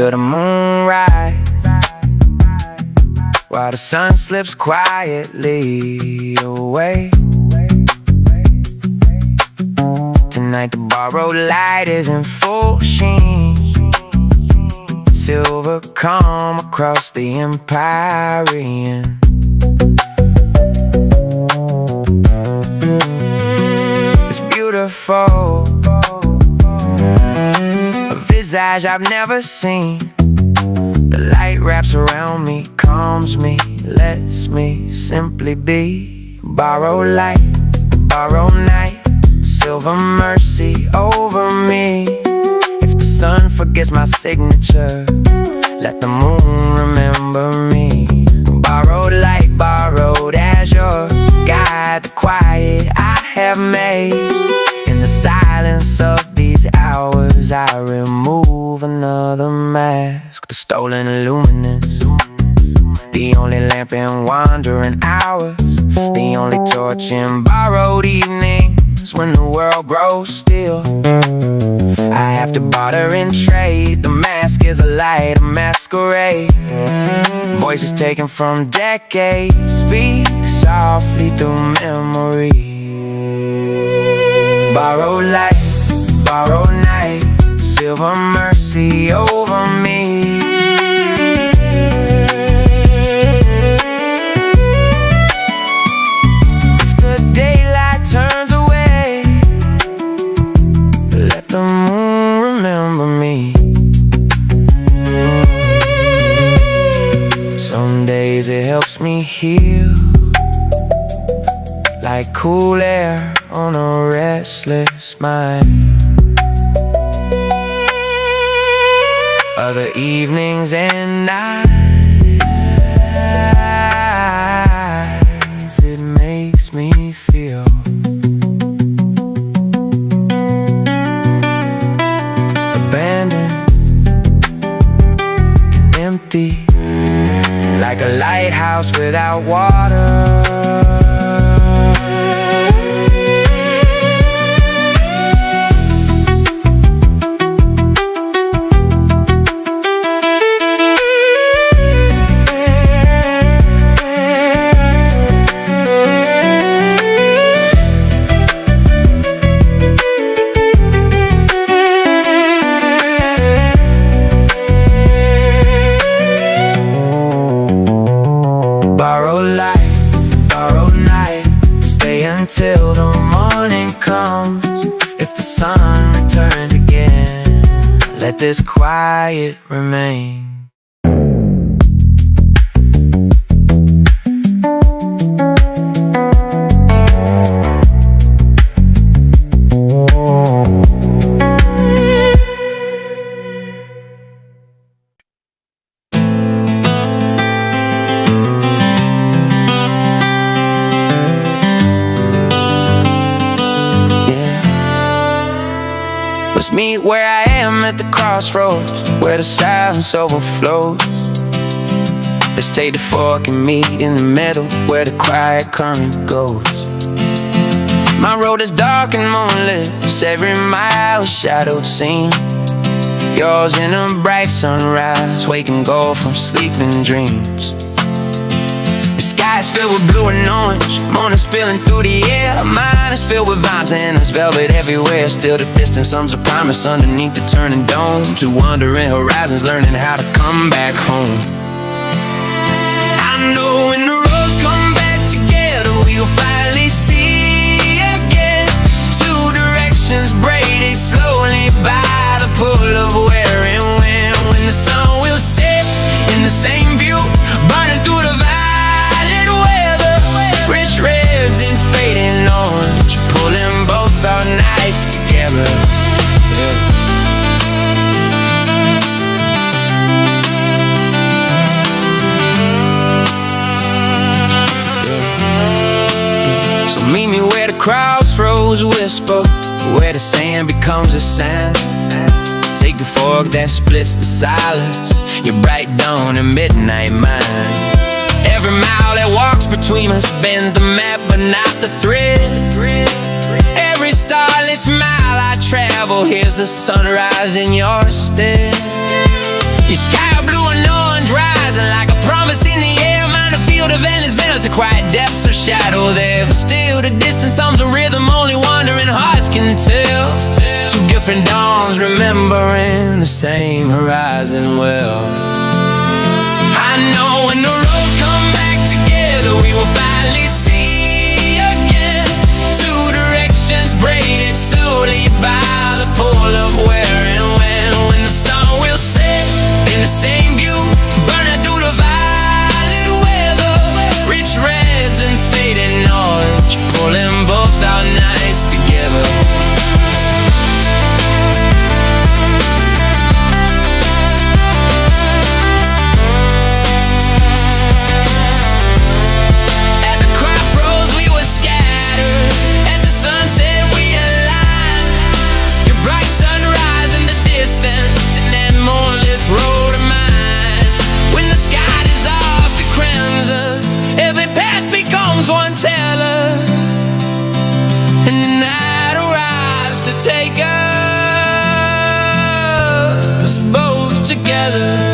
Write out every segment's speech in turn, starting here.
till the moon rise, while the sun slips quietly away. Tonight the borrowed light is in full sheen, silver calm across the Empyrean. It's beautiful, a visage I've never seen. The light wraps around me, calms me, lets me simply be. Borrowed light, borrowed night, silver mercy over me. If the sun forgets my signature, let the moon remember me. Borrowed light, borrowed azure, guide the quiet I have made. In the silence of these hours, I remove another mask. The stolen illuminance, the only lamp in wandering hours, the only torch in borrowed evenings when the world grows still. I have to barter and trade. The mask is a light, a masquerade. Voices taken from decades speak softly through memory. Borrowed light, borrowed night, silver mercy over me. If the daylight turns away, let the moon remember me. Some days it helps me heal, like cool air on a restless mind. Other evenings and nights, it makes me feel abandoned and empty, like a lighthouse without water. Till the morning comes, if the sun returns again, let this quiet remain. Let's meet where I am at the crossroads, where the silence overflows. Let's take the fork and meet in the middle, where the quiet current goes. My road is dark and moonless, every mile a shadowed scene. Yours in a bright sunrise, waking gold from sleeping dreams. The sky's filled with blue and orange, morning spilling through the air. Mine is filled with vibes and there's velvet everywhere. Still the distance sums a promise underneath the turning dome. To wandering horizons, learning how to come back home. I know when the roads come back together, we'll finally see again. Two directions braided slowly by the pull of where and when. When the sun will set in the same view, burning through the violet weather. Rich reds and fading orange, pulling both our nights together. So meet me where the crossroads whisper, where the sand becomes a sound. Take the fork that splits the silence, your bright dawn and midnight mine. Every mile that walks between us bends the map but not the thread. Every starless mile I travel, here's the sunrise in your stead. Your rising like a promise in the air. Mind a field of endless veil to quiet depths of shadow there. Still the distant sounds of rhythm only wandering hearts can tell. Two different dawns remembering the same horizon well. I know when the roads come back together, we will finally see again. Two directions braided slowly by the pole of where and when. When the sun will set in the same view, burning through the violet weather, rich reds and fading orange, pulling both our nights together. Road of mine, when the sky dissolves to crimson, every path becomes one teller, and the night arrives to take us both together.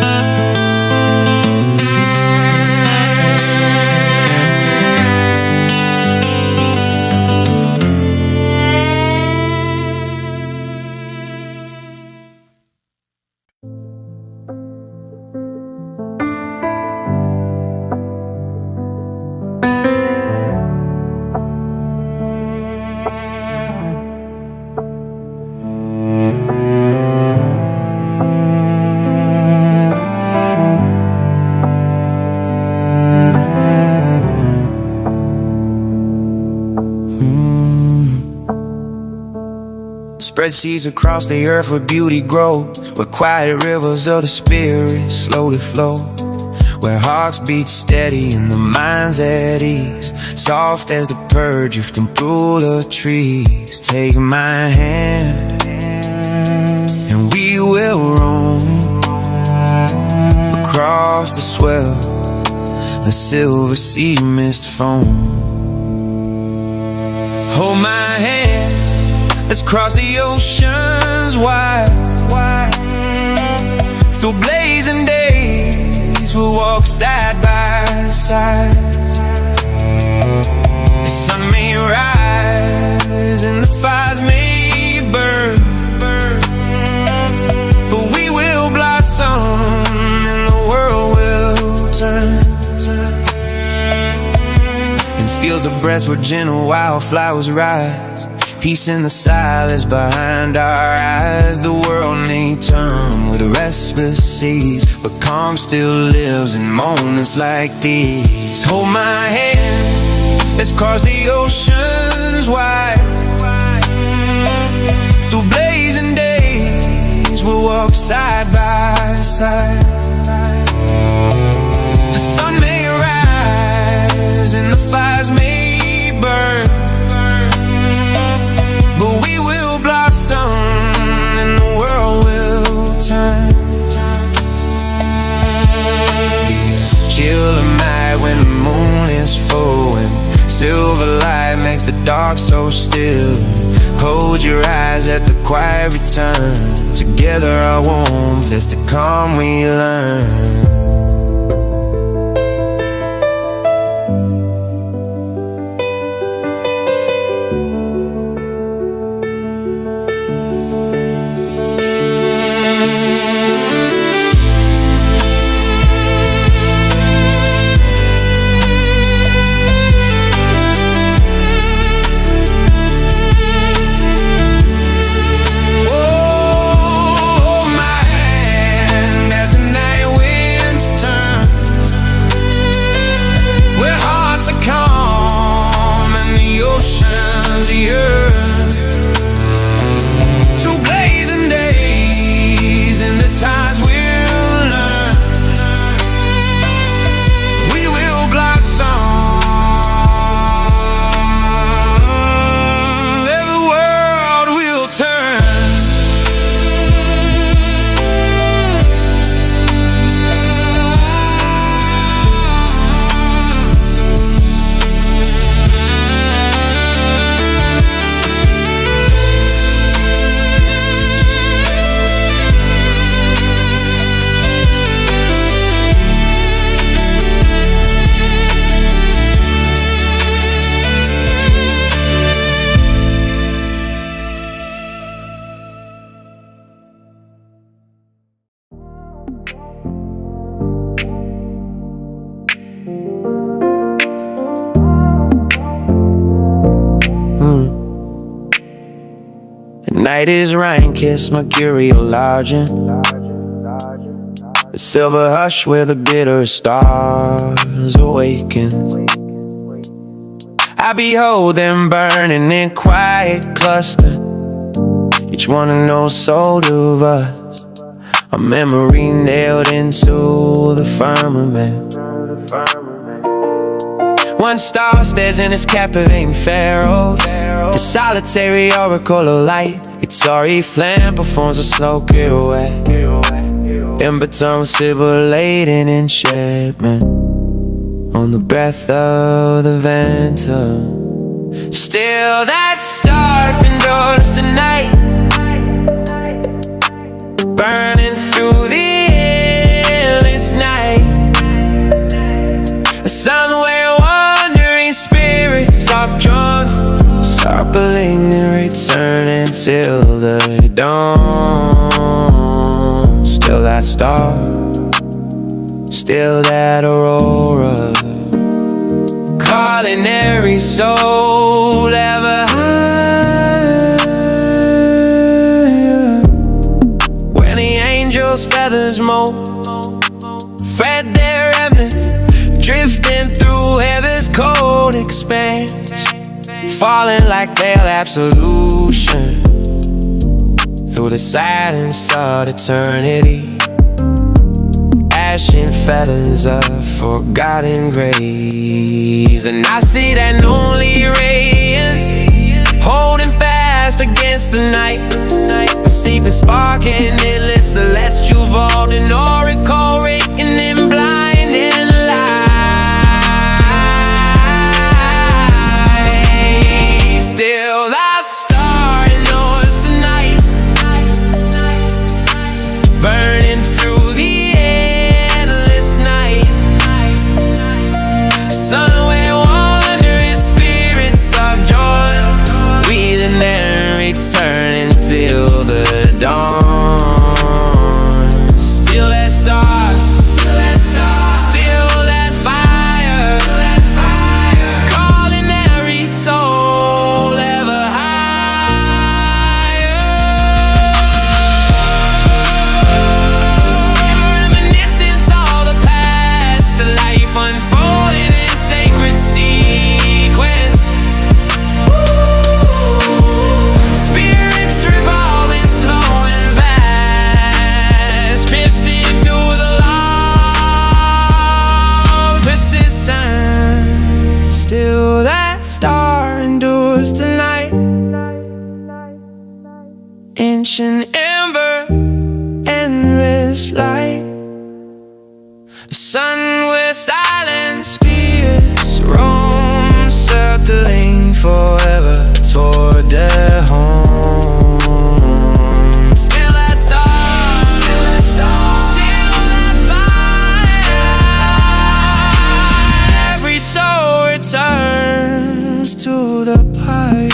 Spread seas across the earth where beauty grows, where quiet rivers of the spirit slowly flow, where hearts beat steady and the mind's at ease, soft as the purr drifting through the trees. Take my hand and we will roam across the swell, the silver sea mist foam. Hold my hand, let's cross the oceans wide. Through blazing days, we'll walk side by side. The sun may rise and the fires may burn, but we will blossom and the world will turn. In fields of breath where gentle wildflowers rise, peace in the silence behind our eyes. The world may turn with restless seas, but calm still lives in moments like these. Hold my hand, let's cross the oceans wide. Through blazing days, we'll walk side by side. The sun may rise and the fires may burn, but we will blossom and the world will turn. Chill the night when the moon is full and silver light makes the dark so still. Hold your eyes at the quiet return. Together our warmth is the calm we learn. Hold my hand as the night wind night is rain-kissed, mercurial lodging, the silver hush where the bitter stars awaken. I behold them burning in quiet cluster, each one an old soul of us, a memory nailed into the firmament. One star stares in its captivating pharaohs, a solitary oracle of light. Its sorry flame performs a slow pirouette, ember tongue sibilating enchantment on the breath of the venter. Still that star endures tonight, burning through the endless night. Somewhere wandering spirits are drawn, sparkling and return until the dawn. Still that star, still that aurora, calling every soul ever higher. When the angels' feathers mold, thread their remnants, drifting through heaven's cold expanse, falling like their absolution through the silence of eternity. Ashen feathers of forgotten grace, and I see that lonely radiance holding fast against the night, a seeping spark in endless celestial vault, an oracle raking in blinding light. Still that star knows tonight, burning through the endless night. Somewhere wandering spirits of joy, breathing and returning till the dawn. Still that star, still that star, still that fire, calling every soul ever higher. Reminiscent all the past, the life unfolding in sacred sequence. Spirits revolving slow and vast, drifting through the long persistent. Still that star endures tonight, ancient ember, endless light. The sun where silent spirits roam, circling forever toward their home. Still that star, still that star, still that fire. Every soul returns to the pyre.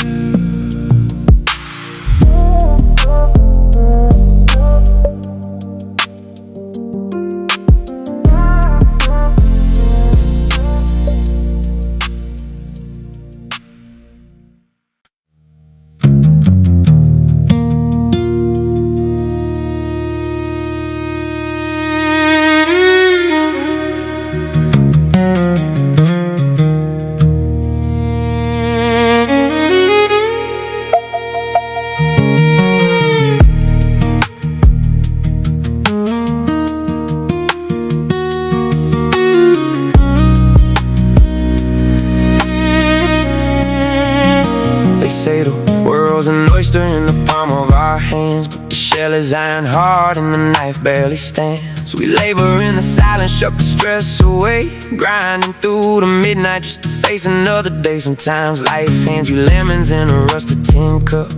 They say the world's an oyster in the palm of our hands, but the shell is iron hard and the knife barely stands. We labor in the silence, shuck the stress away, grinding through the midnight just to face another day. Sometimes life hands you lemons in a rusted tin cup,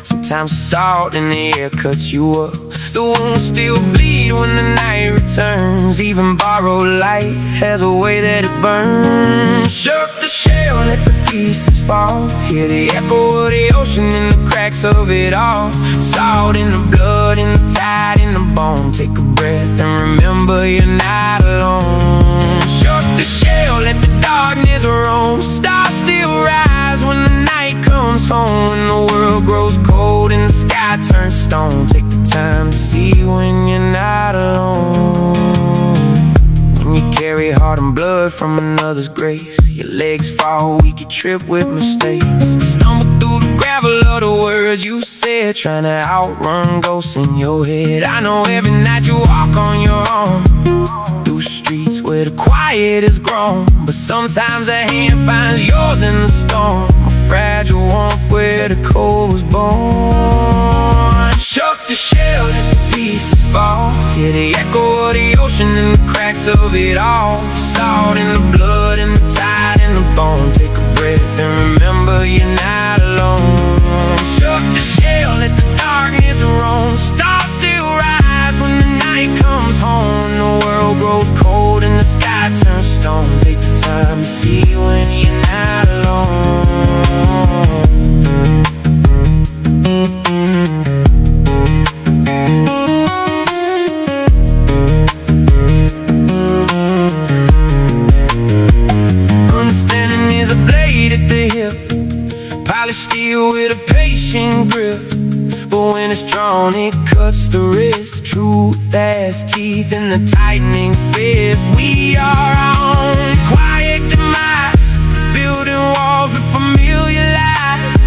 sometimes salt in the air cuts you up. The wounds still bleed when the night returns, even borrowed light has a way that it burns. Shook the shell, let the pieces fall, hear the echo of the ocean in the cracks of it all. Salt in the blood, in the tide, in the bone. Take a breath and remember you're not alone. Shook the shell, let the darkness roam. Stars still rise when the night comes home, when the world grows cold and the sky sky turns stone. Take the time to see when you're not alone. When you carry heart and blood from another's grace, your legs fall weak, you trip with mistakes. Stumble through the gravel of the words you said, trying to outrun ghosts in your head. I know every night you walk on your own through streets where the quiet is grown, but sometimes a hand finds yours in the storm. A fragile warmth where the cold was born. Shook the shell, let the pieces fall. Hear the echo of the ocean and the cracks of it all. Salt in the blood and the tide in the bone. Take a breath and remember you're not alone. Shook the shell, let the darkness roam. Stars still rise when the night comes home. The world grows cold and the sky turns stone. Take the time to see when you're not alone. Understanding is a blade at the hip, polished steel with a patient grip. But when it's drawn, it cuts the wrist. Truth has teeth in the tightening fist. We are our own quiet demise, building walls with familiar lies.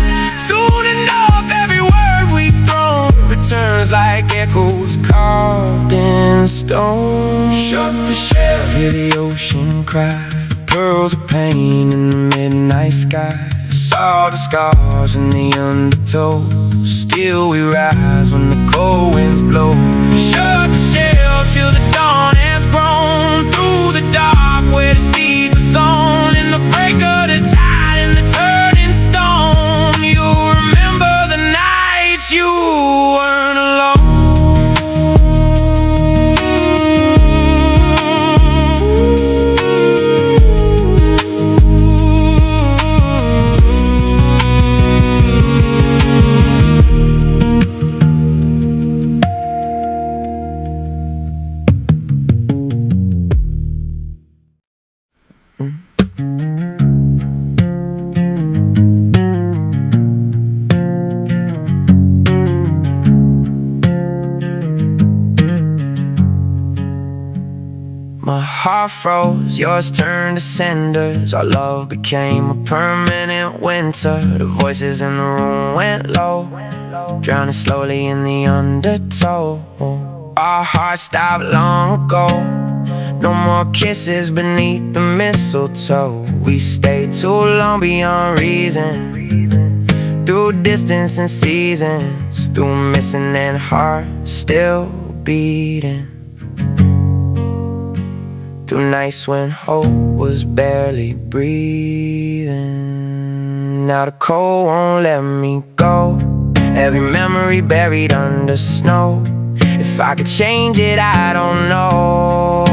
Soon enough, every word we've thrown returns like echoes carved in stone. Shut the shell, hear the ocean cry, pearls of pain in the midnight sky. Saw the scars in the undertow, still we rise when the cold winds blow. Shut the shell till the dawn has grown, through the dark where the seeds are sown. In the break of the tide and the turning stone, you'll remember the nights you weren't alone. My heart froze, yours turned to cinders. Our love became a permanent winter. The voices in the room went low, drowning slowly in the undertow. Our hearts stopped long ago, no more kisses beneath the mistletoe. We stayed too long beyond reason, through distance and seasons, through missing and heart still beating, through nights when hope was barely breathing. Now the cold won't let me go, every memory buried under snow. If I could change it, I don't know.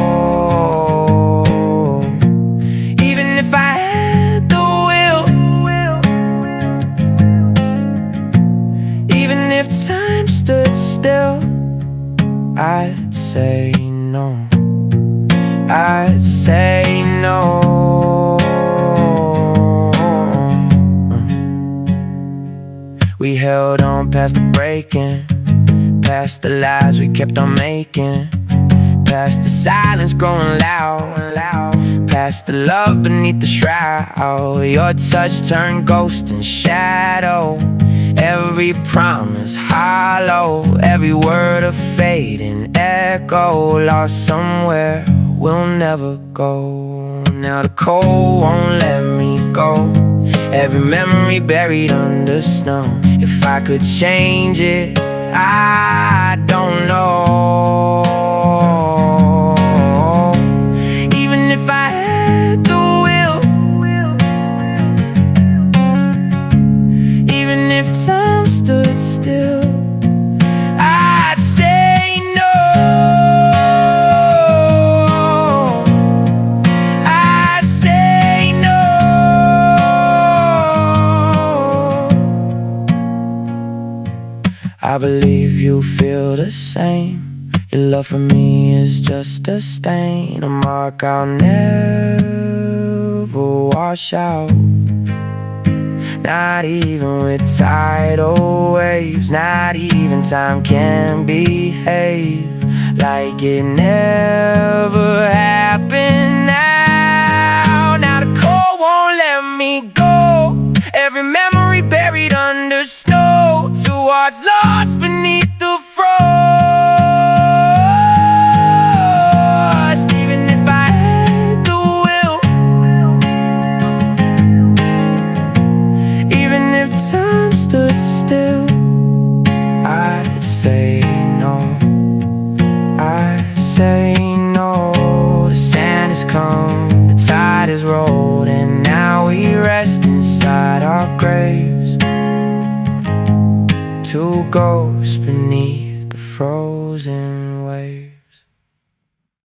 Even if I had the will, even if time stood still, I'd say no. I'd say no. We held on past the breaking, past the lies we kept on making, past the silence growing loud, past the love beneath the shroud. Your touch turned ghost and shadow, every promise hollow, every word a fading echo, lost somewhere we'll never go. Now the cold won't let me go, every memory buried under snow. If I could change it, I don't know. Even if I had the will, even if time stood still, I'd say no. I'd say no. I believe you feel the same. Your love for me is just a stain, a mark I'll never wash out. not even with tidal waves, not even time can behave like it never happened. Now the cold won't let me go. Every memory buried under snow, two hearts lost beneath the frost. Even if I had the will, even if time stood still, I'd say no. I'd say no. The sand has come, the tide has rolled, and now we rest inside our graves. Two ghosts beneath